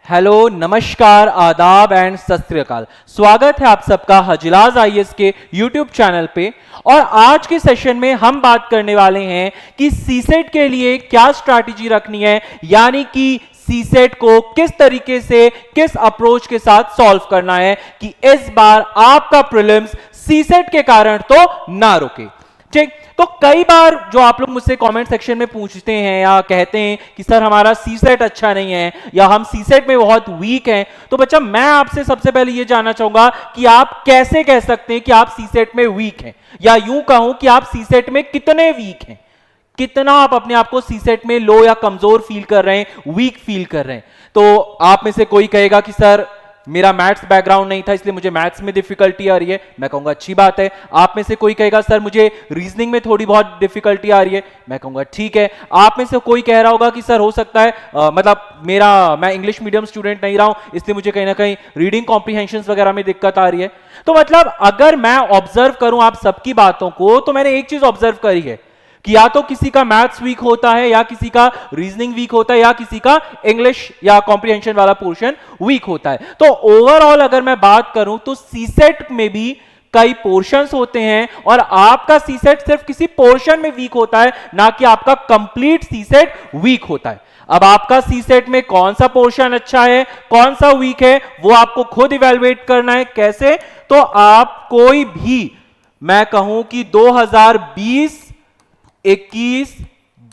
Hello, नमस्कार, आदाब and सत श्री अकाल। स्वागत है आप सबका हजलाज आईएएस के यूट्यूब चैनल पे। और आज के सेशन में हम बात करने वाले हैं कि सीसेट के लिए क्या स्ट्रैटेजी रखनी है, यानी कि सीसेट को किस तरीके से, किस अप्रोच के साथ सॉल्व करना है कि इस बार आपका प्रीलिम्स सीसेट के कारण तो ना रुके। ठीक, तो कई बार जो आप लोग मुझसे कमेंट सेक्शन में पूछते हैं या कहते हैं कि सर हमारा सीसेट अच्छा नहीं है या हम सीसेट में बहुत वीक हैं, तो बच्चा मैं आपसे सबसे पहले ये जानना चाहूंगा कि आप कैसे कह सकते हैं कि आप सीसेट में वीक हैं, या यूं कहूं कि आप सीसेट में कितने वीक हैं, कितना आप अपने आप को सीसेट में लो या कमजोर फील कर रहे हैं, वीक फील कर रहे हैं। तो आप में से कोई कहेगा कि सर मेरा मैथ्स बैकग्राउंड नहीं था इसलिए मुझे मैथ्स में डिफिकल्टी आ रही है, मैं कहूंगा अच्छी बात है। आप में से कोई कहेगा सर मुझे रीजनिंग में थोड़ी बहुत डिफिकल्टी आ रही है, मैं कहूंगा ठीक है। आप में से कोई कह रहा होगा कि सर हो सकता है मैं इंग्लिश मीडियम स्टूडेंट नहीं रहा हूं इसलिए मुझे कहीं ना कहीं रीडिंग कॉम्प्रिहेंशन वगैरह में दिक्कत आ रही है। तो मतलब अगर मैं ऑब्जर्व करूं आप सबकी बातों को, तो मैंने एक चीज ऑब्जर्व करी है कि या तो किसी का मैथ्स वीक होता है, या किसी का रीजनिंग वीक होता है, या किसी का इंग्लिश या कॉम्प्रिहेंशन वाला पोर्शन वीक होता है। तो ओवरऑल अगर मैं बात करूं तो सीसेट में भी कई पोर्शंस होते हैं और आपका सीसेट सिर्फ किसी पोर्शन में वीक होता है, ना कि आपका कंप्लीट सीसेट वीक होता है। अब आपका सीसेट में कौन सा पोर्शन अच्छा है, कौन सा वीक है, वो आपको खुद इवैल्यूएट करना है। कैसे? तो आप कोई भी, मैं कहूं कि 2020, 21,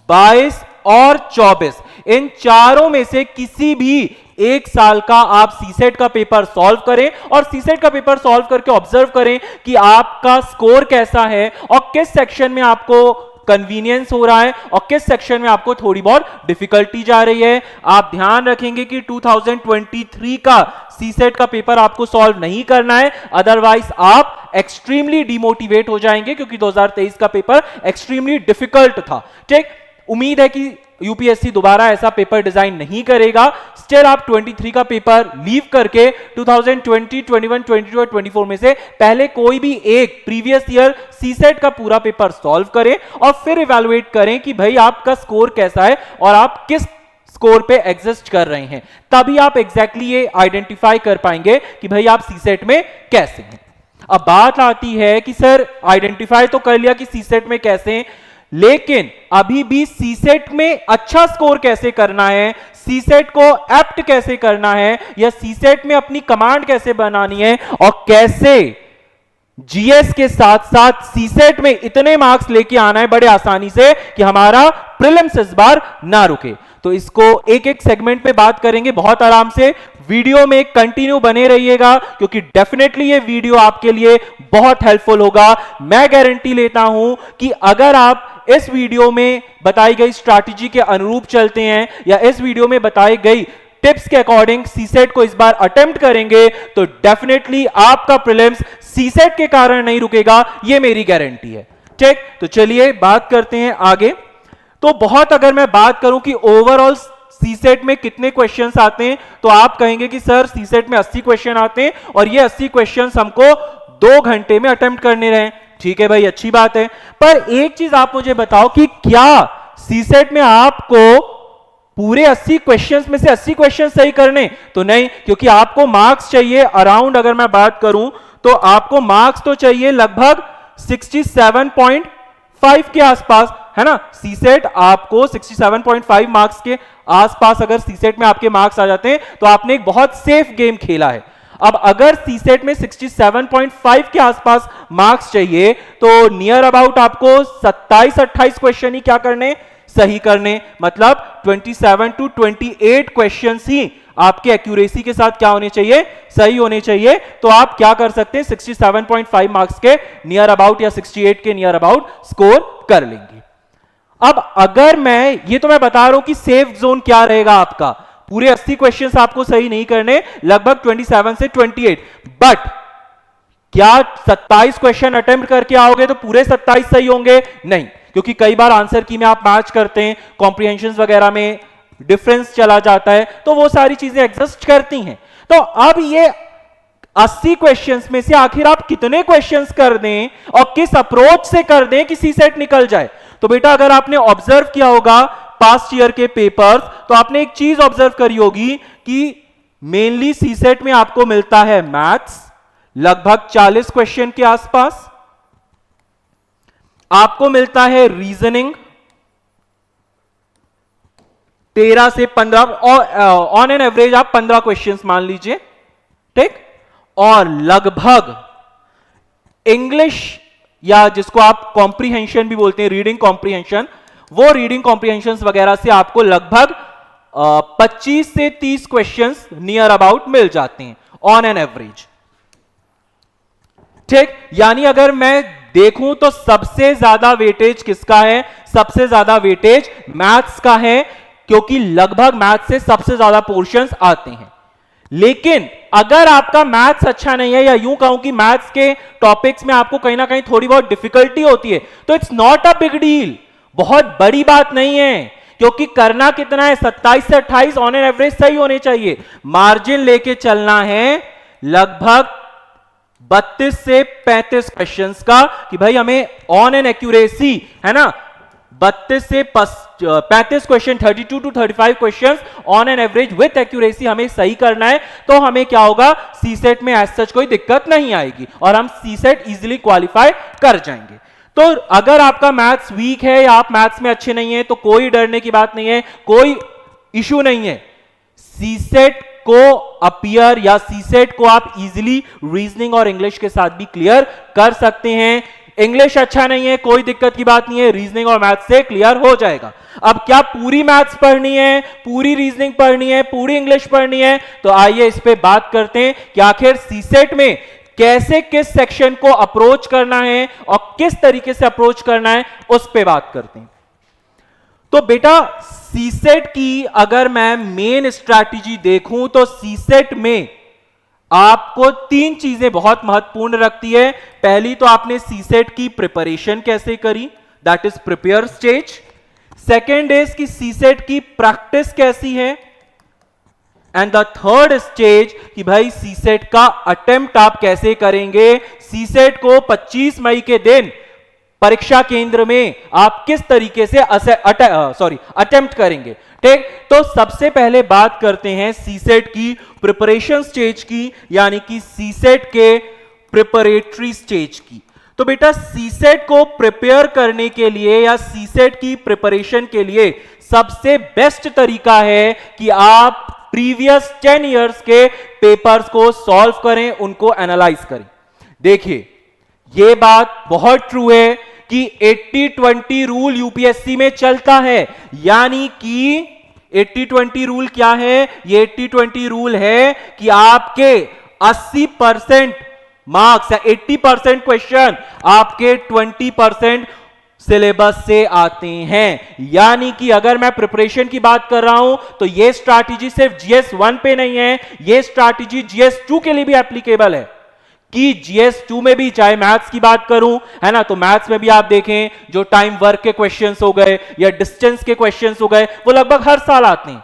22 और 24 इन चारों में से किसी भी एक साल का आप सीसेट का पेपर सॉल्व करें और सीसेट का पेपर सॉल्व करके ऑब्जर्व करें कि आपका स्कोर कैसा है और किस सेक्शन में आपको कन्वीनियंस हो रहा है और किस सेक्शन में आपको थोड़ी बहुत डिफिकल्टी जा रही है। आप ध्यान रखेंगे कि 2023 का सीसेट का पेपर आपको सॉल्व नहीं करना है, अदरवाइज आप एक्सट्रीमली डिमोटिवेट हो जाएंगे, क्योंकि 2023 का पेपर एक्सट्रीमली डिफिकल्ट था। ठीक, उम्मीद है कि यूपीएससी दोबारा ऐसा पेपर डिजाइन नहीं करेगा। स्टिल आप 23 का पेपर लीव करके 2020, 21, 22 और 24 में से पहले कोई भी एक प्रीवियस ईयर सीसेट का पूरा पेपर सॉल्व करें और फिर इवैल्यूएट करें कि भाई आपका स्कोर कैसा है और आप किस स्कोर पे एग्जिस्ट कर रहे हैं। तभी आप एग्जैक्टली ये आइडेंटिफाई कर पाएंगे कि भाई आप सीसेट में कैसे हैं। अब बात आती है कि सर आइडेंटिफाई तो कर लिया कि सीसेट में कैसे हैं, लेकिन अभी भी सीसेट में अच्छा स्कोर कैसे करना है, सीसेट को एप्ट कैसे करना है, या सीसेट में अपनी कमांड कैसे बनानी है और कैसे जीएस के साथ साथ सीसेट में इतने मार्क्स लेके आना है बड़े आसानी से कि हमारा प्रीलिम्स इस बार ना रुके। तो इसको एक एक सेगमेंट में बात करेंगे बहुत आराम से। वीडियो में कंटिन्यू बने रहिएगा क्योंकि डेफिनेटली ये वीडियो आपके लिए बहुत हेल्पफुल होगा। मैं गारंटी लेता हूं कि अगर आप इस वीडियो में बताई गई स्ट्रैटेजी के अनुरूप चलते हैं या इस वीडियो में बताई गई टिप्स के अकॉर्डिंग सीसेट को इस बार अटेम्प्ट करेंगे, तो डेफिनेटली आपका प्रीलिम्स सीसेट के कारण नहीं रुकेगा, ये मेरी गारंटी है। ठीक, तो चलिए बात करते हैं आगे। तो बहुत अगर मैं बात करूं कि ओवरऑल सीसेट में कितने क्वेश्चंस आते हैं, तो आप कहेंगे कि सर सीसेट में 80 क्वेश्चन आते हैं और ये 80 क्वेश्चंस हमको 2 घंटे में अटेम्प्ट करने रहे। ठीक है भाई, अच्छी बात है, पर एक चीज आप मुझे बताओ कि क्या सीसेट में आपको पूरे 80 क्वेश्चंस में से 80 क्वेश्चन सही करने? तो नहीं, क्योंकि आपको मार्क्स चाहिए अराउंड, अगर मैं बात करूं तो आपको मार्क्स तो चाहिए लगभग 67.5 के आसपास, है ना। सीसेट आपको 67.5 मार्क्स के आसपास अगर सीसेट में आपके मार्क्स आ जाते हैं तो आपने एक बहुत सेफ गेम खेला है। अब अगर सीसेट में 67.5 के आसपास मार्क्स चाहिए तो नियर अबाउट आपको 27-28 क्वेश्चन ही क्या करने, सही करने। मतलब 27 to 28 क्वेश्चंस ही आपके एक्यूरेसी के साथ क्या होने चाहिए, सही होने चाहिए। तो आप क्या कर सकते हैं, 67.5 मार्क्स के नियर अबाउट या 68 के नियर अबाउट स्कोर कर लेंगे। अब अगर मैं बता रहा हूं कि सेफ जोन क्या रहेगा आपका, पूरे 80 क्वेश्चंस आपको सही नहीं करने, लगभग 27 से 28, बट क्या 27 क्वेश्चन अटेम्प्ट करके आओगे तो पूरे 27 सही होंगे? नहीं, क्योंकि कई बार आंसर की में आप मैच करते हैं, कॉम्प्रिहेंशन वगैरह में डिफरेंस चला जाता है, तो वो सारी चीजें एग्जिस्ट करती हैं। तो अब ये 80 क्वेश्चंस में से आखिर आप कितने क्वेश्चंस कर दें और किस अप्रोच से कर दें कि सीसेट निकल जाए? तो बेटा अगर आपने ऑब्जर्व किया होगा पास्ट ईयर के पेपर्स, तो आपने एक चीज ऑब्जर्व करी होगी कि मेनली सीसेट में आपको मिलता है मैथ्स, लगभग 40 क्वेश्चन के आसपास, आपको मिलता है रीजनिंग 13 से 15, और ऑन एन एवरेज आप 15 क्वेश्चंस मान लीजिए, ठीक। और लगभग इंग्लिश, या जिसको आप कॉम्प्रीहेंशन भी बोलते हैं, रीडिंग कॉम्प्रीहेंशन, वो रीडिंग कॉम्प्रीहेंशन वगैरह से आपको लगभग 25 से 30 क्वेश्चंस नियर अबाउट मिल जाते हैं ऑन एन एवरेज, ठीक। यानी अगर मैं देखूं तो सबसे ज्यादा वेटेज किसका है? सबसे ज्यादा वेटेज मैथ्स का है, क्योंकि लगभग मैथ्स से सबसे ज्यादा पोर्शंस आते हैं। लेकिन अगर आपका मैथ्स अच्छा नहीं है, या यूं कहूं कि मैथ्स के टॉपिक्स में आपको कहीं ना कहीं थोड़ी बहुत डिफिकल्टी होती है, तो it's not a big deal, बहुत बड़ी बात नहीं है, क्योंकि करना कितना है? 27 से 28 ऑन एन एवरेज सही होने चाहिए। मार्जिन लेके चलना है लगभग 32 से 35 क्वेश्चंस का, कि भाई हमें ऑन एन एक्यूरेसी, है ना, 32 से 35 question, 32 to 35 questions on an average with accuracy हमें सही करना है, तो हमें क्या होगा? सीसेट में एज सच कोई दिक्कत नहीं आएगी और हम सीसेट इजीली क्वालिफाई कर जाएंगे। तो अगर आपका मैथ्स वीक है या आप मैथ्स में अच्छे नहीं है, तो कोई डरने की बात नहीं है, कोई इश्यू नहीं है। सीसेट को अपीयर या सीसेट को आप इजीली रीजनिंग और इंग्लिश के साथ भी क्लियर कर सकते हैं। इंग्लिश अच्छा नहीं है, कोई दिक्कत की बात नहीं है, रीजनिंग और मैथ्स से क्लियर हो जाएगा। अब क्या पूरी मैथ्स पढ़नी है, पूरी रीजनिंग पढ़नी है, पूरी इंग्लिश पढ़नी है? तो आइए इस पे बात करते हैं कि आखिर सीसेट में कैसे किस सेक्शन को अप्रोच करना है और किस तरीके से अप्रोच करना है, उस पे बात करते हैं। तो बेटा सीसेट की अगर मैं मेन स्ट्रैटेजी देखूं तो सीसेट में आपको 3 चीजें बहुत महत्वपूर्ण रखती है। पहली तो आपने सीसेट की प्रिपरेशन कैसे करी, that is prepare stage. Second is कि सीसेट की प्रैक्टिस कैसी है, एंड द थर्ड स्टेज कि भाई सीसेट का अटेम्प्ट आप कैसे करेंगे। सीसेट को 25 मई के दिन परीक्षा केंद्र में आप किस तरीके से अटेम्प्ट करेंगे, ठीक। तो सबसे पहले बात करते हैं सीसेट की प्रिपरेशन स्टेज की, यानी कि सीसेट के प्रिपरेटरी स्टेज की। तो बेटा सीसेट को प्रिपेयर करने के लिए या सीसेट की प्रिपरेशन के लिए सबसे बेस्ट तरीका है कि आप प्रीवियस 10 इयर्स के पेपर्स को सॉल्व करें, उनको एनालाइज करें। देखिए यह बात बहुत ट्रू है कि 80-20 रूल यूपीएससी में चलता है, यानी कि 80-20 रूल क्या है? ये 80-20 रूल है कि आपके 80% मार्क्स या 80% क्वेश्चन आपके 20% सिलेबस से आते हैं। यानी कि अगर मैं प्रिपरेशन की बात कर रहा हूं तो यह स्ट्रैटेजी सिर्फ जीएस 1 पे नहीं है, यह स्ट्रैटेजी जीएस 2 के लिए भी एप्लीकेबल है। कि जीएस 2 में भी, चाहे मैथ्स की बात करूं, है ना, तो मैथ्स में भी आप देखें जो टाइम वर्क के क्वेश्चंस हो गए या डिस्टेंस के क्वेश्चंस हो गए, वो लगभग हर साल आते हैं।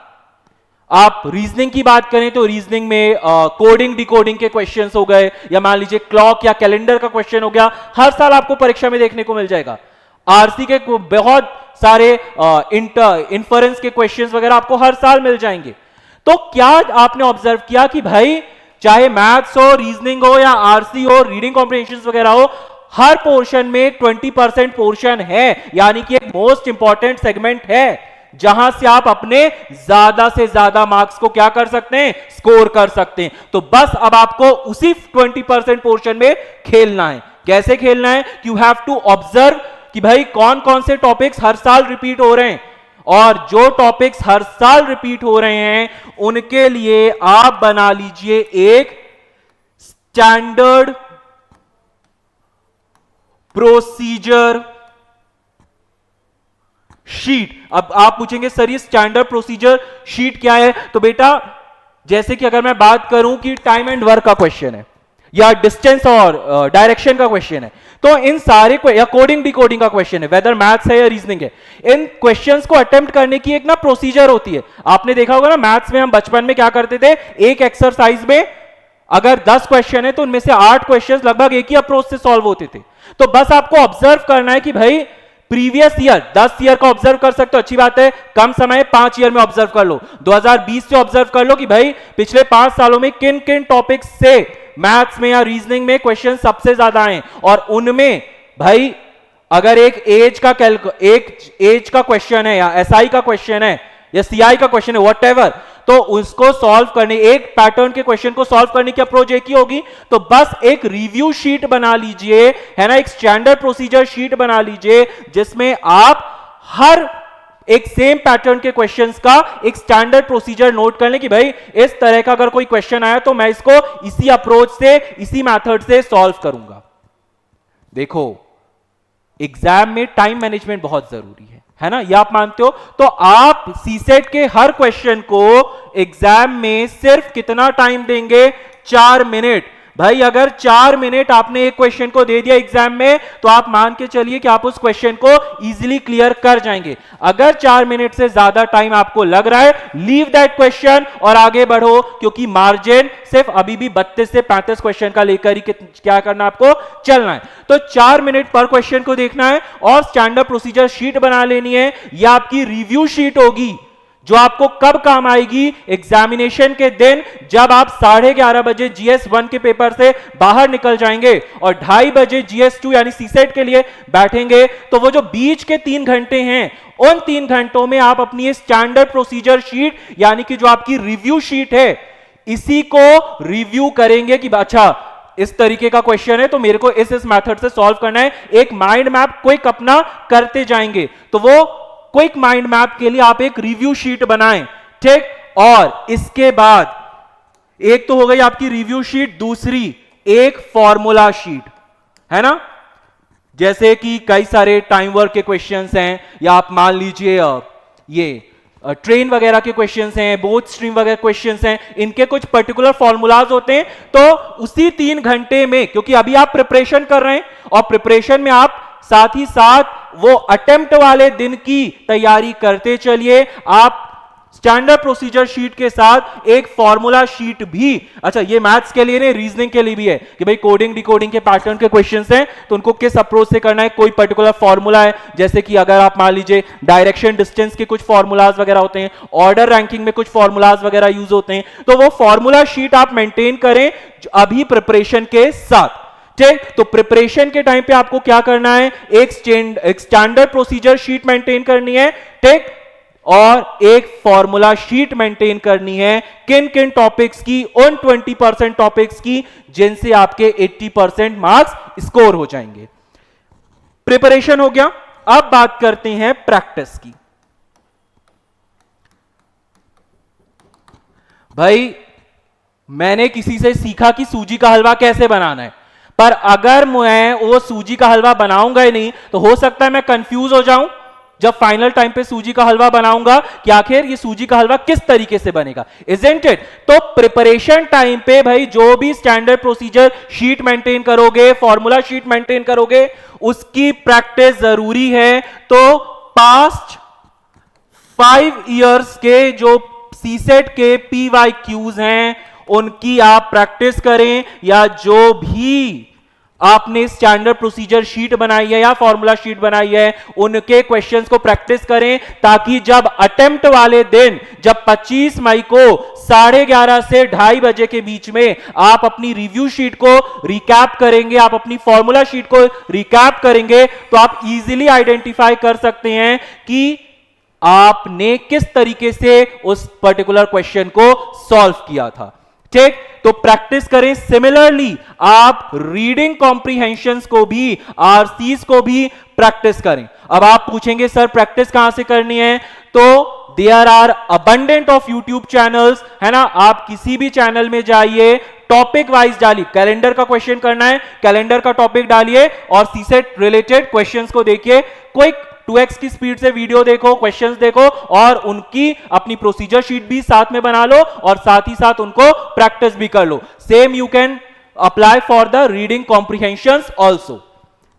आप रीजनिंग की बात करें तो रीजनिंग में कोडिंग डिकोडिंग के क्वेश्चंस हो गए, या मान लीजिए क्लॉक या कैलेंडर का क्वेश्चन हो गया, हर साल आपको परीक्षा में देखने को मिल जाएगा। आरसी के बहुत सारे इन्फरेंस के क्वेश्चंस वगैरह आपको हर साल मिल जाएंगे। तो क्या आपने ऑब्जर्व किया कि भाई चाहे मैथ्स हो, रीजनिंग हो या आरसी हो, रीडिंग कॉम्प्रिहेंशन वगैरह हो, हर पोर्शन में 20% पोर्शन है, यानी कि एक मोस्ट इंपॉर्टेंट सेगमेंट है जहां से आप अपने ज्यादा से ज्यादा मार्क्स को क्या कर सकते हैं? स्कोर कर सकते हैं। तो बस अब आपको उसी 20% पोर्शन में खेलना है। कैसे खेलना है? यू हैव टू ऑब्जर्व कि भाई कौन कौन से टॉपिक्स हर साल रिपीट हो रहे हैं, और जो टॉपिक्स हर साल रिपीट हो रहे हैं उनके लिए आप बना लीजिए एक स्टैंडर्ड प्रोसीजर शीट। अब आप पूछेंगे सर ये स्टैंडर्ड प्रोसीजर शीट क्या है? तो बेटा जैसे कि अगर मैं बात करूं कि टाइम एंड वर्क का क्वेश्चन है, या डिस्टेंस और डायरेक्शन का क्वेश्चन है, तो इन सारे को, या कोडिंग डिकोडिंग का क्वेश्चन है, वेदर मैथ्स है या रीजनिंग है, इन क्वेश्चंस को अटेम्प्ट करने की एक ना प्रोसीजर होती है। आपने देखा होगा ना मैथ्स में हम बचपन में क्या करते थे, एक एक्सरसाइज में अगर 10 क्वेश्चन है तो उनमें से 8 क्वेश्चन लगभग एक ही अप्रोच से सॉल्व होते थे। तो बस आपको ऑब्जर्व करना है कि भाई प्रीवियस ईयर 10 ईयर का ऑब्जर्व कर सकते हो, अच्छी बात है, कम समय 5 ईयर में ऑब्जर्व कर लो, 2020 से ऑब्जर्व कर लो कि भाई पिछले 5 सालों में किन किन टॉपिक्स से मैथ्स में या रीजनिंग में क्वेश्चन सबसे ज्यादा आए, और उनमें भाई अगर एक एज का क्वेश्चन है या एसआई का क्वेश्चन है या सीआई का क्वेश्चन है व्हाटएवर, तो उसको सॉल्व करने, एक पैटर्न के क्वेश्चन को सॉल्व करने की अप्रोच एक ही होगी। तो बस एक रिव्यू शीट बना लीजिए, है ना, एक स्टैंडर्ड प्रोसीजर शीट बना लीजिए जिसमें आप हर एक सेम पैटर्न के क्वेश्चंस का एक स्टैंडर्ड प्रोसीजर नोट कर लें कि भाई इस तरह का अगर कोई क्वेश्चन आया तो मैं इसको इसी अप्रोच से, इसी मेथड से सॉल्व करूंगा। देखो, एग्जाम में टाइम मैनेजमेंट बहुत जरूरी है ना, ये आप मानते हो। तो आप सीसेट के हर क्वेश्चन को एग्जाम में सिर्फ कितना टाइम देंगे? 4 मिनट। भाई अगर 4 मिनट आपने एक क्वेश्चन को दे दिया एग्जाम में, तो आप मान के चलिए कि आप उस क्वेश्चन को इजीली क्लियर कर जाएंगे। अगर 4 मिनट से ज्यादा टाइम आपको लग रहा है, लीव दैट क्वेश्चन और आगे बढ़ो, क्योंकि मार्जिन सिर्फ अभी भी 32 से 35 क्वेश्चन का लेकर ही क्या करना, आपको चलना है। तो 4 मिनट पर क्वेश्चन को देखना है और स्टैंडर्ड प्रोसीजर शीट बना लेनी है। यह आपकी रिव्यू शीट होगी जो आपको कब काम आएगी? एग्जामिनेशन के दिन, जब आप 11:30 बजे जीएस 1 के पेपर से बाहर निकल जाएंगे और 2:30 बजे जीएस 2 यानी सीसेट के लिए बैठेंगे, तो वो जो बीच के 3 घंटे हैं, उन 3 घंटों में आप अपनी स्टैंडर्ड प्रोसीजर शीट यानी कि जो आपकी रिव्यू शीट है, इसी को रिव्यू करेंगे कि अच्छा इस तरीके का क्वेश्चन है तो मेरे को इस मेथड से सॉल्व करना है। एक माइंड मैप क्विक अपना करते जाएंगे। तो वो क्विक माइंड मैप के लिए आप एक रिव्यू शीट बनाएं, ठीक। और इसके बाद एक तो हो गई आपकी रिव्यू शीट, दूसरी एक फॉर्मूला शीट, है ना। जैसे कि कई सारे टाइम वर्क के क्वेश्चंस हैं, या आप मान लीजिए ये ट्रेन वगैरह के क्वेश्चंस हैं, बोथ स्ट्रीम वगैरह क्वेश्चंस हैं, इनके कुछ पर्टिकुलर फॉर्मूलाज होते हैं। तो उसी 3 घंटे में, क्योंकि अभी आप प्रिपरेशन कर रहे हैं और प्रिपरेशन में आप साथ ही साथ वो अटेम्प्ट वाले दिन की तैयारी करते चलिए। आप स्टैंडर्ड प्रोसीजर शीट के साथ एक फॉर्मूला शीट भी, अच्छा ये मैथ्स के लिए नहीं, रीजनिंग के लिए भी है कि भाई कोडिंग डिकोडिंग के पैटर्न के क्वेश्चंस हैं तो उनको किस अप्रोच से करना है, कोई पर्टिकुलर फॉर्मूला है। जैसे कि अगर आप मान लीजिए डायरेक्शन डिस्टेंस के कुछ फॉर्मूलाज वगैरह होते हैं, ऑर्डर रैंकिंग में कुछ फॉर्मूलाज वगैरह यूज होते हैं, तो वो फॉर्मूला शीट आप मेंटेन करें अभी प्रिपरेशन के साथ, ठीक। तो प्रिपरेशन के टाइम पे आपको क्या करना है? एक स्टैंडर्ड प्रोसीजर शीट मेंटेन करनी है, ठीक, और एक फॉर्मूला शीट मेंटेन करनी है। किन किन टॉपिक्स की? उन 20% टॉपिक्स की जिनसे आपके 80% मार्क्स स्कोर हो जाएंगे। प्रिपरेशन हो गया, अब बात करते हैं प्रैक्टिस की। भाई मैंने किसी से सीखा कि सूजी का हलवा कैसे बनाना है, पर अगर मैं वो सूजी का हलवा बनाऊंगा ही नहीं तो हो सकता है मैं कंफ्यूज हो जाऊं जब फाइनल टाइम पे सूजी का हलवा बनाऊंगा कि आखिर ये सूजी का हलवा किस तरीके से बनेगा, इजंट इट। तो प्रिपरेशन टाइम पे भाई जो भी स्टैंडर्ड प्रोसीजर शीट मेंटेन करोगे, फॉर्मूला शीट मेंटेन करोगे, उसकी प्रैक्टिस जरूरी है। तो पास्ट 5 इयर्स के जो सीसेट के PYQs हैं उनकी आप प्रैक्टिस करें, या जो भी आपने स्टैंडर्ड प्रोसीजर शीट बनाई है या फॉर्मूला शीट बनाई है उनके क्वेश्चंस को प्रैक्टिस करें, ताकि जब अटेम्प्ट वाले दिन, जब 25 मई को 11:30 से 2:30 बजे के बीच में आप अपनी रिव्यू शीट को रिकैप करेंगे, आप अपनी फॉर्मूला शीट को रिकैप करेंगे, तो आप इजीली आइडेंटिफाई कर सकते हैं कि आपने किस तरीके से उस पर्टिकुलर क्वेश्चन को सॉल्व किया था, ठीक। तो प्रैक्टिस करें। सिमिलरली आप रीडिंग कॉम्प्रीहेंशन को भी, आरसीज को भी प्रैक्टिस करें। अब आप पूछेंगे सर प्रैक्टिस कहां से करनी है? तो there are abundant of YouTube channels, है ना। आप किसी भी चैनल में जाइए, टॉपिक वाइज डालिए, कैलेंडर का क्वेश्चन करना है, कैलेंडर का टॉपिक डालिए और सीसेट रिलेटेड क्वेश्चंस को देखिए। क्विक 2x की स्पीड से वीडियो देखो, क्वेश्चंस देखो और उनकी अपनी प्रोसीजर शीट भी साथ में बना लो और साथ ही साथ उनको प्रैक्टिस भी कर लो। Same you can apply for the reading comprehensions also,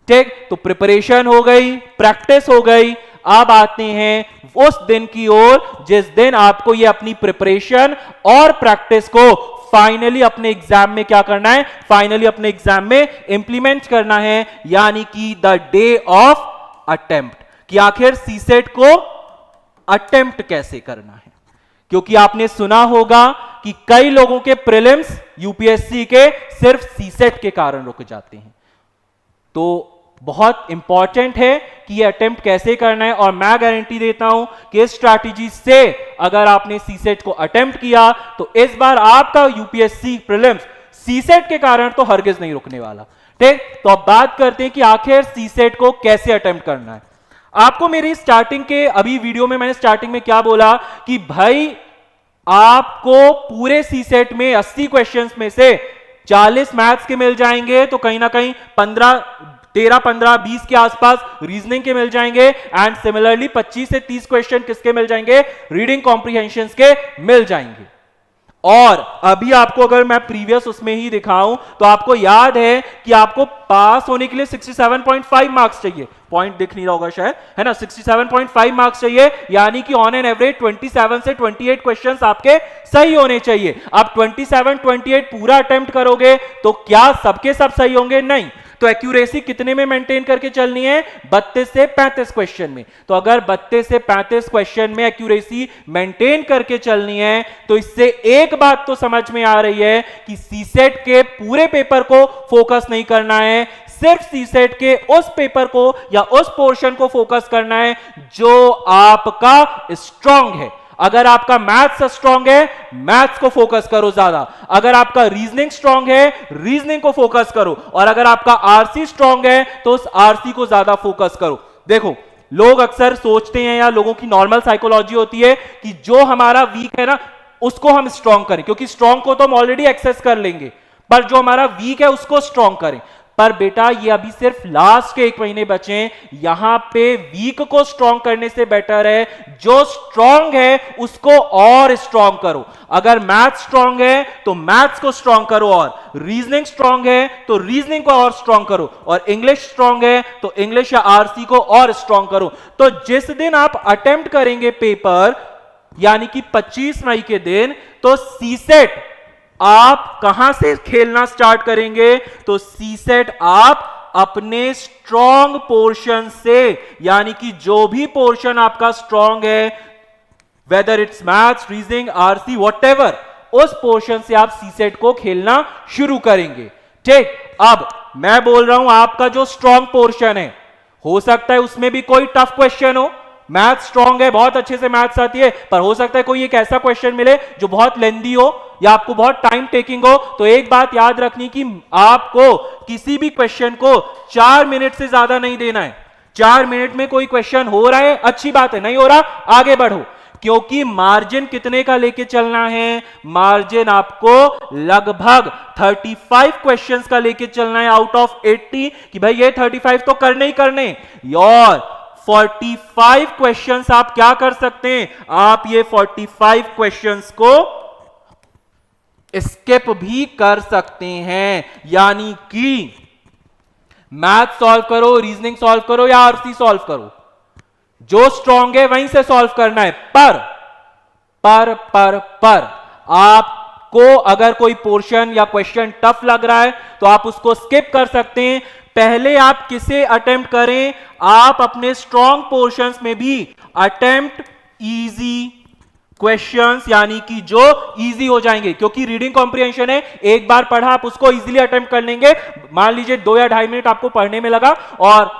ठीक। तो प्रिपरेशन हो गई, प्रैक्टिस हो गई। अब आते हैं उस दिन की ओर जिस दिन आपको ये अपनी प्रिपरेशन और प्रैक्टिस को फाइनली अपने एग्जाम में क्या करना है? फाइनली अपने एग्जाम में इंप्लीमेंट करना है, यानी कि द डे ऑफ अटेम्प्ट। कि आखिर सीसेट को अटेम्प्ट कैसे करना है, क्योंकि आपने सुना होगा कि कई लोगों के प्रीलिम्स यूपीएससी के सिर्फ सीसेट के कारण रुक जाते हैं। तो बहुत इंपॉर्टेंट है कि ये अटेम्प्ट कैसे करना है, और मैं गारंटी देता हूं कि इस स्ट्रैटेजी से अगर आपने सीसेट को अटेम्प्ट किया तो इस बार आपका यूपीएससी प्रीलिम्स सीसेट के कारण तो हरगिज नहीं रुकने वाला। ठीक, तो अब बात करते हैं कि आखिर सीसेट को कैसे अटेम्प्ट करना है। आपको मेरी स्टार्टिंग के अभी वीडियो में मैंने स्टार्टिंग में क्या बोला कि भाई आपको पूरे सीसेट में 80 क्वेश्चंस में से 40 मैथ्स के मिल जाएंगे, तो कहीं ना कहीं 13, 15, 20 के आसपास रीजनिंग के मिल जाएंगे, एंड सिमिलरली 25 से 30 क्वेश्चन किसके मिल जाएंगे, रीडिंग कॉम्प्रिहेंशन के मिल जाएंगे। और अभी आपको अगर मैं प्रीवियस उसमें ही दिखाऊं तो आपको याद है कि आपको पास होने के लिए 67.5 मार्क्स चाहिए, पॉइंट दिख नहीं रहा होगा शायद, है ना, 67.5 मार्क्स चाहिए, यानी कि ऑन एन एवरेज 27 से 28 क्वेश्चंस आपके सही होने चाहिए। आप 27, 28 पूरा अटेम्प्ट करोगे तो क्या सबके सब सही होंगे? नहीं। तो एक्यूरेसी कितने में मेंटेन करके चलनी है? 32 से 35 क्वेश्चन में। तो अगर 32 से 35 क्वेश्चन में एक्यूरेसी मेंटेन करके चलनी है तो इससे एक बात तो समझ में आ रही है कि सीसेट के पूरे पेपर को फोकस नहीं करना है, सिर्फ सीसेट के उस पेपर को या उस पोर्शन को फोकस करना है जो आपका स्ट्रांग है। अगर आपका मैथ्स स्ट्रांग है, मैथ्स को फोकस करो ज्यादा। अगर आपका रीजनिंग स्ट्रांग है, रीजनिंग को फोकस करो। और अगर आपका आरसी स्ट्रांग है तो उस आरसी को ज्यादा फोकस करो। देखो, लोग अक्सर सोचते हैं या लोगों की नॉर्मल साइकोलॉजी होती है कि जो हमारा वीक है ना उसको हम स्ट्रांग करें, क्योंकि स्ट्रांग को तो हम ऑलरेडी एक्सेस कर लेंगे, पर जो हमारा वीक है उसको स्ट्रांग करें। पर बेटा ये अभी सिर्फ लास्ट के 1 महीने बचे हैं, यहां पे वीक को स्ट्रांग करने से बेटर है जो स्ट्रांग है उसको और स्ट्रांग करो। अगर मैथ्स स्ट्रांग है तो मैथ्स को स्ट्रांग करो, और रीजनिंग स्ट्रांग है तो रीजनिंग को और स्ट्रांग करो, और इंग्लिश स्ट्रांग है तो इंग्लिश या आरसी को और स्ट्रांग करो। तो जिस दिन आप अटेम्प्ट करेंगे पेपर, यानी कि 25 मई के दिन, तो सीसेट आप कहां से खेलना स्टार्ट करेंगे? तो सीसेट आप अपने स्ट्रॉन्ग पोर्शन से, यानी कि जो भी पोर्शन आपका स्ट्रॉन्ग है, whether it's maths, reasoning, RC, whatever, उस पोर्शन से आप सीसेट को खेलना शुरू करेंगे। ठीक, अब मैं बोल रहा हूं आपका जो स्ट्रॉन्ग पोर्शन है, हो सकता है उसमें भी कोई टफ क्वेश्चन हो। मैथ्स स्ट्रॉन्ग है, बहुत अच्छे से मैथ्स आती है, पर हो सकता है कोई एक ऐसा क्वेश्चन मिले जो बहुत लेंदी हो या आपको बहुत टाइम टेकिंग हो। तो एक बात याद रखनी कि आपको किसी भी क्वेश्चन को 4 मिनट से ज्यादा नहीं देना है। 4 मिनट में कोई क्वेश्चन हो रहा है अच्छी बात है, नहीं हो रहा आगे बढ़ो, क्योंकि मार्जिन कितने का लेके चलना है? मार्जिन आपको लगभग 35 क्वेश्चंस का लेके चलना है आउट ऑफ 80, कि भाई ये 35 तो करने ही करने, और 45 क्वेश्चंस आप क्या कर सकते हैं? आप ये 45 क्वेश्चंस को स्किप भी कर सकते हैं, यानी कि मैथ सॉल्व करो, रीजनिंग सॉल्व करो या आरसी सॉल्व करो, जो स्ट्रांग है वहीं से सॉल्व करना है। पर आपको अगर कोई पोर्शन या क्वेश्चन टफ लग रहा है तो आप उसको स्किप कर सकते हैं। पहले आप किसे अटेम्प्ट करें? आप अपने स्ट्रॉन्ग पोर्शंस में भी अटेम्प्ट इजी क्वेश्चंस, यानी कि जो इजी हो जाएंगे, क्योंकि रीडिंग कॉम्प्रिहेंशन है, एक बार पढ़ा आप उसको इजीली अटेम्प्ट कर लेंगे। मान लीजिए 2 या 2.5 मिनट आपको पढ़ने में लगा और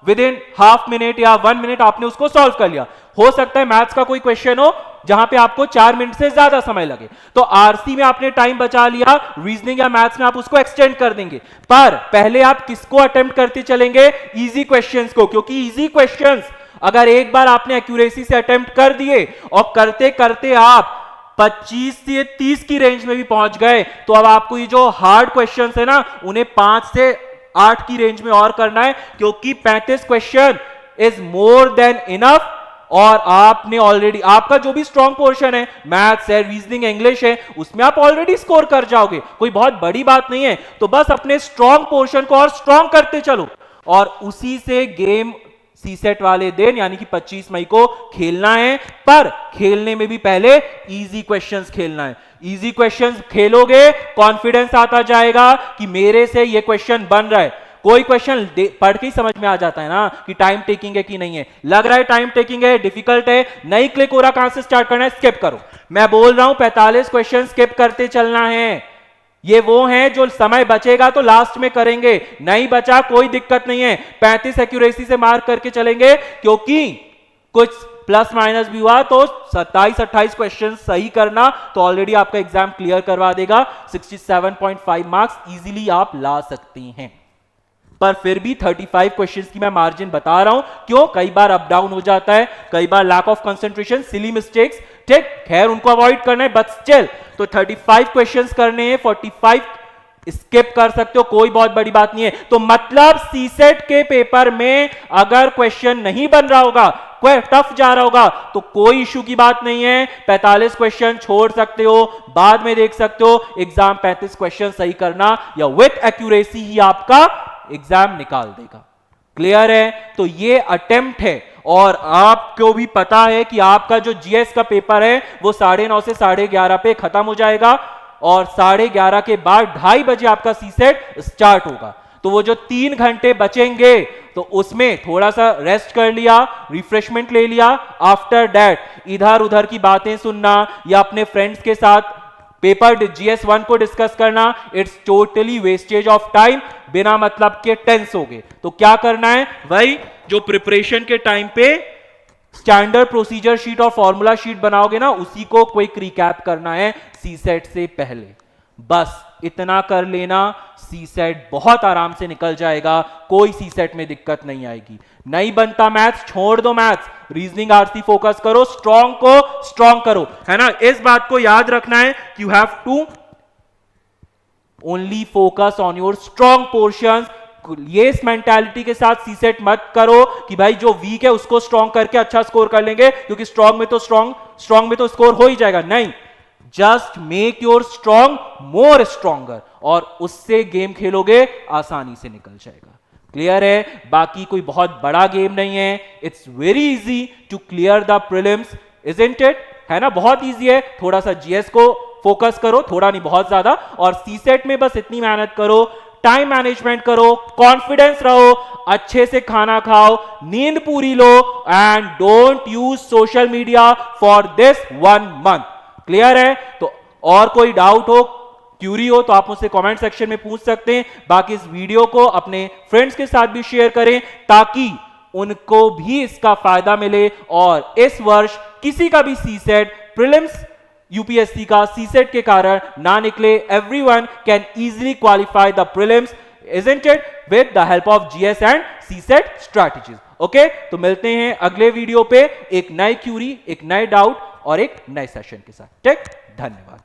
विद इन हाफ मिनट या 1 मिनट आपने उसको सॉल्व कर लिया। हो सकता है मैथ्स का कोई क्वेश्चन हो जहां पे आपको 4 मिनट से ज्यादा समय लगे, तो आरसी में आपने टाइम बचा लिया, रीजनिंग या मैथ्स में आप उसको एक्सटेंड कर देंगे। पर पहले आप किसको अटेम्प्ट करते चलेंगे? इजी क्वेश्चंस को, क्योंकि इजी क्वेश्चंस अगर एक बार आपने एक्यूरेसी से अटेम्प्ट कर दिए और करते करते आप 25 से 30 की रेंज में भी पहुंच गए, तो अब आपको ये जो हार्ड क्वेश्चंस है ना उन्हें 5 से 8 की रेंज में और करना है, क्योंकि 35 question is more than enough. और आपने ऑलरेडी आपका जो भी स्ट्रॉन्ग पोर्शन है, मैथ्स है, रीजनिंग, इंग्लिश है, उसमें आप ऑलरेडी स्कोर कर जाओगे, कोई बहुत बड़ी बात नहीं है। तो बस अपने स्ट्रॉन्ग पोर्शन को और स्ट्रॉन्ग करते चलो, और उसी से गेम सीसेट वाले दिन यानी कि 25 मई को खेलना है। पर खेलने में भी पहले इजी क्वेश्चंस खेलना है। इजी क्वेश्चंस खेलोगे, कॉन्फिडेंस आता जाएगा कि मेरे से ये क्वेश्चन बन रहा है। कोई क्वेश्चन पढ़ के ही समझ में आ जाता है ना कि टाइम टेकिंग है कि नहीं है। लग रहा है टाइम टेकिंग है, डिफिकल्ट है, नहीं क्लिक हो रहा, कहां से स्टार्ट करना है, स्किप करो। मैं बोल रहा हूं 45 क्वेश्चन स्किप करते चलना है। ये वो हैं जो समय बचेगा तो लास्ट में करेंगे, नहीं बचा कोई दिक्कत नहीं है, 35 एक्यूरेसी से मार्क करके चलेंगे, क्योंकि कुछ प्लस माइनस भी हुआ तो 27-28 क्वेश्चन सही करना तो ऑलरेडी आपका एग्जाम क्लियर करवा देगा। 67.5 मार्क्स इजीली आप ला सकते हैं। पर फिर भी 35 क्वेश्चंस की मैं मार्जिन बता रहा हूं, क्यों? कई बार अप डाउन हो जाता है, कई बार lack of concentration, silly mistakes, ठीक, खैर उनको अवॉइड करना है, बट स्टिल तो 35 क्वेश्चंस करने हैं, 45 स्किप कर सकते हो, कोई बहुत बड़ी बात नहीं है। तो मतलब सीसेट के पेपर में अगर क्वेश्चन नहीं बन रहा होगा, कोई टफ जा रहा होगा, तो कोई इशू की बात नहीं है, 45 क्वेश्चन छोड़ सकते हो, बाद में देख सकते हो। एग्जाम 35 क्वेश्चन सही करना या विथ एक्यूरेसी ही आपका एग्जाम निकाल देगा। क्लियर है? तो ये अटेम्प्ट है, और आपको भी पता है कि आपका जो जीएस का पेपर है वो 9:30 से 11:30 पे खत्म हो जाएगा, और 11:30 के बाद 2:30 बजे आपका सीसेट स्टार्ट होगा। तो वो जो 3 घंटे बचेंगे तो उसमें थोड़ा सा रेस्ट कर लिया, रिफ्रेशमेंट ले लिया, आफ्टर दैट इधर उधर की बातें सुनना या अपने फ्रेंड्स के साथ पेपर GS1 को डिस्कस करना, it's totally wastage of time, बिना मतलब के टेंस हो गए। तो क्या करना है, वही जो प्रिपरेशन के टाइम पे स्टैंडर्ड प्रोसीजर शीट और फॉर्मूला शीट बनाओगे ना, उसी को क्विक रिकैप करना है सीसेट से पहले। बस इतना कर लेना, सीसेट बहुत आराम से निकल जाएगा, कोई सीसेट में दिक्कत नहीं आएगी। नहीं बनता मैथ्स, छोड़ दो मैथ्स, रीजनिंग आरसी फोकस करो, स्ट्रॉन्ग को स्ट्रॉन्ग करो, है ना। इस बात को याद रखना है कि you have to only focus on your strong portions. ये इस मेंटालिटी के साथ सीसेट मत करो कि भाई जो वीक है उसको स्ट्रॉन्ग करके अच्छा स्कोर कर लेंगे, क्योंकि स्ट्रॉन्ग में तो स्कोर हो ही जाएगा। नहीं, just make your strong more stronger, और उससे गेम खेलोगे आसानी से निकल जाएगा। क्लियर है? बाकी कोई बहुत बड़ा गेम नहीं है, it's very easy to clear the prelims, isn't it? है ना, बहुत इजी है। थोड़ा सा जीएस को फोकस करो, थोड़ा नहीं बहुत ज्यादा, और सीसेट में बस इतनी मेहनत करो, टाइम मैनेजमेंट करो, कॉन्फिडेंस रहो, अच्छे से खाना खाओ, नींद पूरी लो, and don't use social media for this 1 month. Clear है? तो और कोई डाउट हो, क्यूरी हो, तो आप मुझसे कमेंट सेक्शन में पूछ सकते हैं। बाकी इस वीडियो को अपने फ्रेंड्स के साथ भी शेयर करें, ताकि उनको भी इसका फायदा मिले, और इस वर्ष किसी का भी सीसेट प्रीलिम्स यूपीएससी का सीसेट के कारण ना निकले। Everyone can easily qualify the prelims, isn't it, with the help of GS and CSET strategies. Okay, तो मिलते हैं अगले वीडियो पे एक नई क्यूरी, एक नए डाउट और एक नए सेशन के साथ। ठीक, धन्यवाद।